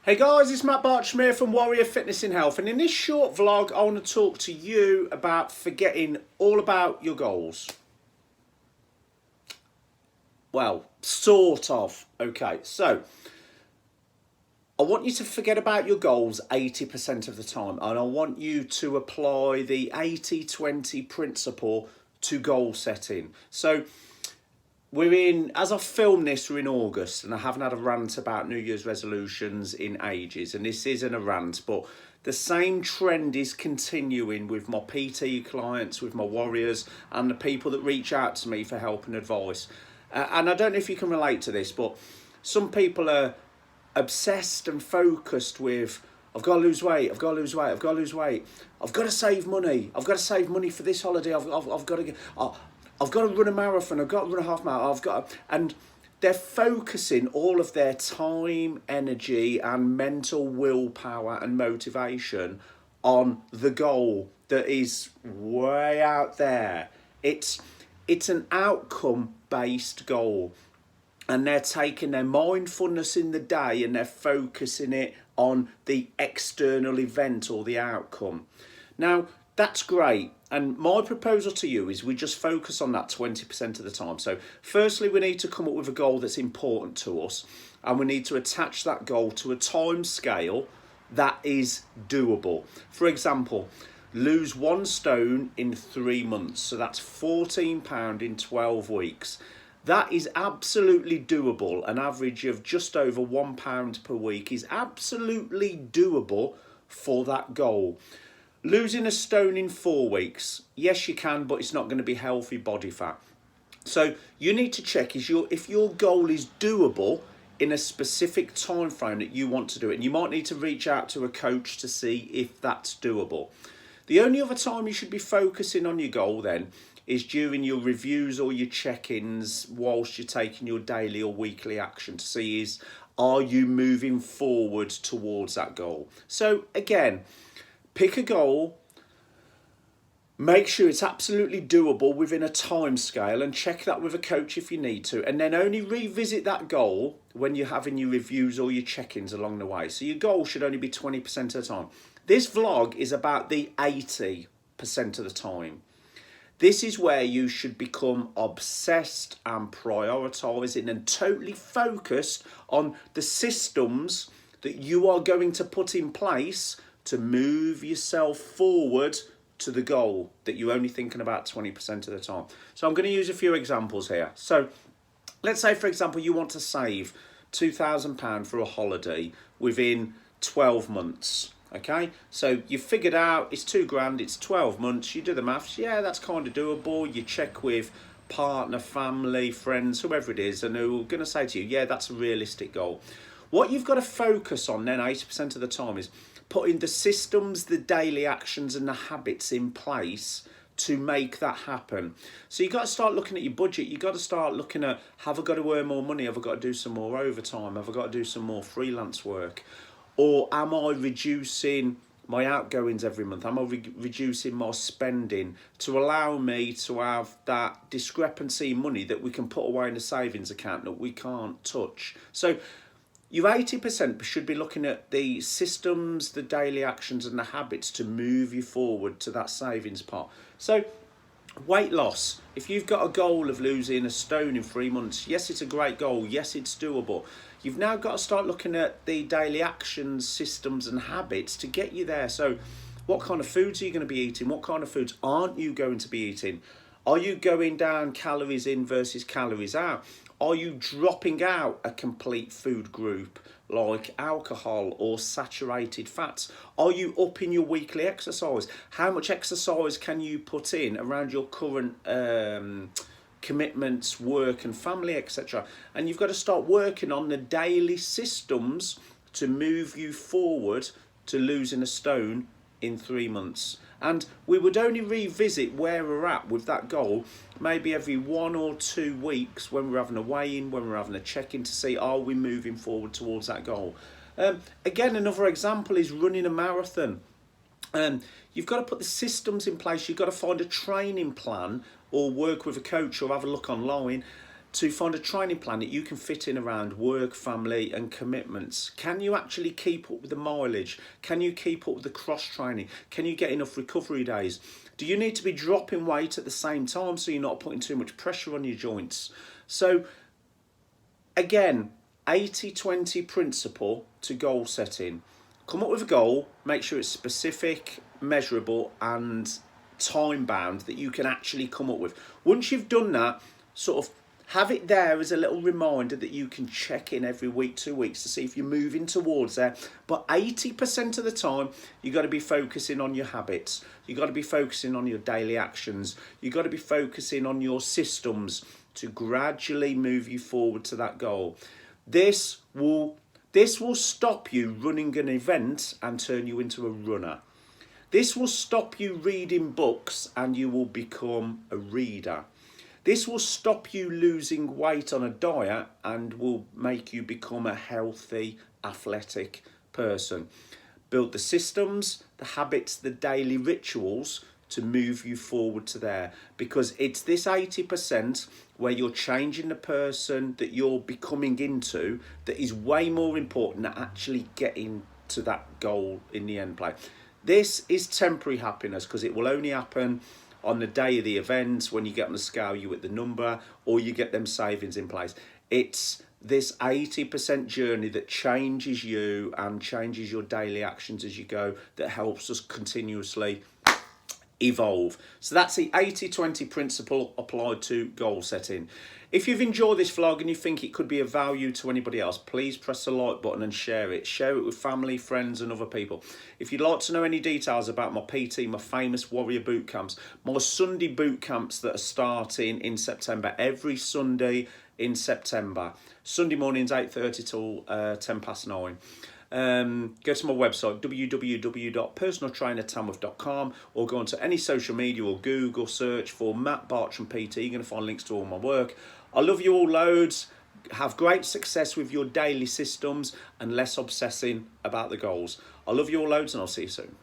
Hey guys, it's Matt Bartram here from Warrior Fitness in Health, and in this short vlog I want to talk to you about forgetting all about your goals. Well, sort of. Okay, so I want you to forget about your goals 80% of the time, and I want you to apply the 80-20 principle to goal setting. So as I film this, we're in August, and I haven't had a rant about New Year's resolutions in ages, and this isn't a rant, but the same trend is continuing with my PT clients, with my warriors, and the people that reach out to me for help and advice. And I don't know if you can relate to this, but some people are obsessed and focused with, I've got to lose weight, I've got to lose weight, I've got to lose weight, I've got to save money, I've got to save money for this holiday, I've got to get... I've got to run a marathon, I've got to run a half marathon, and they're focusing all of their time, energy, and mental willpower and motivation on the goal that is way out there. It's an outcome-based goal, and they're taking their mindfulness in the day and they're focusing it on the external event or the outcome. Now, that's great. And my proposal to you is we just focus on that 20% of the time. So firstly, we need to come up with a goal that's important to us, and we need to attach that goal to a time scale that is doable. For example, lose 1 stone in 3 months. So that's £14 in 12 weeks. That is absolutely doable. An average of just over £1 per week is absolutely doable for that goal. Losing a stone in 4 weeks, yes you can, but it's not going to be healthy body fat. So you need to check if your goal is doable in a specific time frame that you want to do it. And you might need to reach out to a coach to see if that's doable. The only other time you should be focusing on your goal then is during your reviews or your check-ins whilst you're taking your daily or weekly action to see are you moving forward towards that goal. So again, pick a goal, make sure it's absolutely doable within a time scale, and check that with a coach if you need to, and then only revisit that goal when you're having your reviews or your check-ins along the way. So your goal should only be 20% of the time. This vlog is about the 80% of the time. This is where you should become obsessed and prioritising and totally focused on the systems that you are going to put in place to move yourself forward to the goal that you're only thinking about 20% of the time. So I'm going to use a few examples here. So let's say, for example, you want to save £2,000 for a holiday within 12 months. Okay, so you figured out it's £2,000, it's 12 months, you do the maths, yeah, that's kind of doable. You check with partner, family, friends, whoever it is, and who are going to say to you, yeah, that's a realistic goal. What you've got to focus on then 80% of the time is putting the systems, the daily actions and the habits in place to make that happen. So you've got to start looking at your budget. You've got to start looking at, have I got to earn more money? Have I got to do some more overtime? Have I got to do some more freelance work? Or am I reducing my outgoings every month? Am I reducing my spending to allow me to have that discrepancy in money that we can put away in a savings account that we can't touch? So your 80% should be looking at the systems, the daily actions and the habits to move you forward to that savings pot. So weight loss, if you've got a goal of losing a stone in 3 months, yes, it's a great goal. Yes, it's doable. You've now got to start looking at the daily actions, systems and habits to get you there. So what kind of foods are you going to be eating? What kind of foods aren't you going to be eating? Are you going down calories in versus calories out? Are you dropping out a complete food group like alcohol or saturated fats? Are you upping your weekly exercise? How much exercise can you put in around your current commitments, work and family, etc.? And you've got to start working on the daily systems to move you forward to losing a stone in 3 months. And we would only revisit where we're at with that goal maybe every 1 or 2 weeks when we're having a weigh-in, when we're having a check-in to see, are we moving forward towards that goal? Again, another example is running a marathon. You've got to put the systems in place. You've got to find a training plan or work with a coach or have a look online to find a training plan that you can fit in around work, family and commitments. Can you actually keep up with the mileage? Can you keep up with the cross training? Can you get enough recovery days? Do you need to be dropping weight at the same time so you're not putting too much pressure on your joints? So again, 80-20 principle to goal setting. Come up with a goal, make sure it's specific, measurable and time bound that you can actually come up with. Once you've done that, sort of have it there as a little reminder that you can check in every week, 2 weeks to see if you're moving towards there. But 80% of the time, you've got to be focusing on your habits. You've got to be focusing on your daily actions. You've got to be focusing on your systems to gradually move you forward to that goal. This will stop you running an event and turn you into a runner. This will stop you reading books and you will become a reader. This will stop you losing weight on a diet and will make you become a healthy, athletic person. Build the systems, the habits, the daily rituals to move you forward to there. Because it's this 80% where you're changing the person that you're becoming into that is way more important than actually getting to that goal in the end play. This is temporary happiness because it will only happen on the day of the event. When you get on the scale, you hit the number or you get them savings in place. It's this 80% journey that changes you and changes your daily actions as you go that helps us continuously evolve. So that's the 80-20 principle applied to goal setting. If you've enjoyed this vlog and you think it could be of value to anybody else, please press the like button and share it. Share it with family, friends and other people. If you'd like to know any details about my PT, my famous warrior boot camps, my Sunday boot camps that are starting in September, every Sunday in September. Sunday mornings 8:30 till 9:10. Go to my website www.personaltrainertamworth.com or go onto any social media or Google search for Matt Bartram PT. You're going to find links to all my work. I love you all loads. Have great success with your daily systems and less obsessing about the goals. I love you all loads and I'll see you soon.